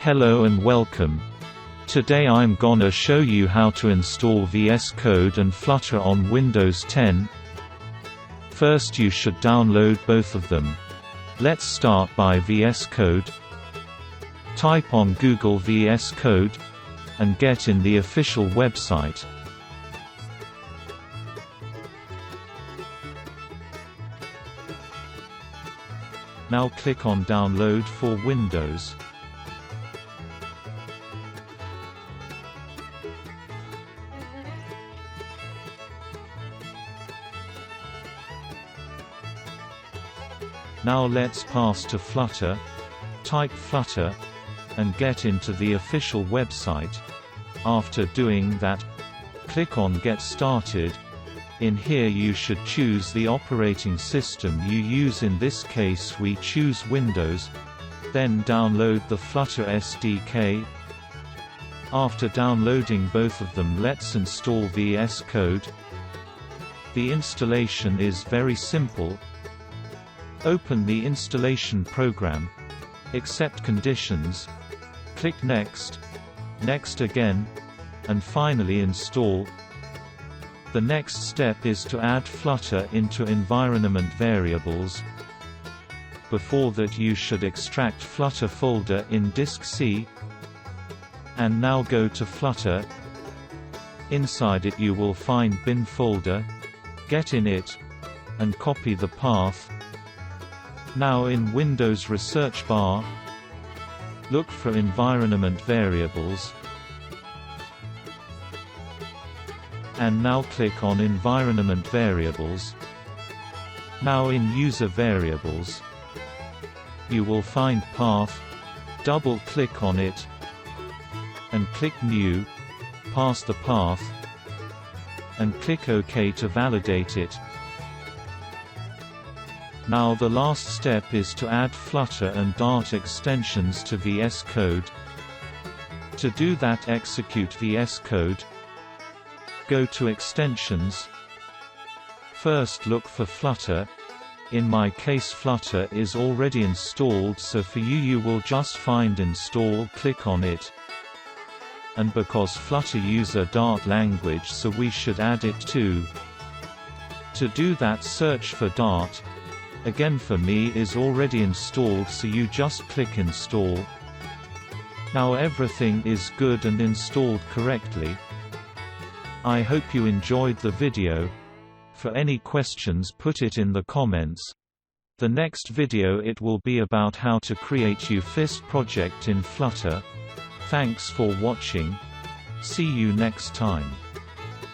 Hello and welcome. Today I'm gonna show you how to install VS Code and Flutter on Windows 10. First you should download both of them. Let's start by VS Code. Type on Google VS Code and get in the official website. Now click on Download for Windows. Now let's pass to Flutter. Type Flutter and get into the official website. After doing that, click on Get Started. In here you should choose the operating system you use. In this case we choose Windows. Then download the Flutter SDK. After downloading both of them, let's install VS Code. The installation is very simple. Open the installation program, accept conditions, click Next, Next again, and finally install. The next step is to add Flutter into environment variables. Before that you should extract Flutter folder in disk C. And now go to Flutter. Inside it you will find bin folder. Get in it, and copy the path. Now in Windows research bar, look for environment variables. And now click on environment variables. Now in user variables, you will find path. Double click on it, and click New, pass the path, and click OK to validate it. Now the last step is to add Flutter and Dart extensions to VS Code. To do that, execute VS Code. Go to Extensions. First look for Flutter. In my case Flutter is already installed, so for you will just find Install, click on it. And because Flutter use a Dart language, so we should add it too. To do that, search for Dart. Again, for me is already installed, so you just click Install. Now everything is good and installed correctly. I hope you enjoyed the video. For any questions, put it in the comments. The next video it will be about how to create your first project in Flutter. Thanks for watching. See you next time.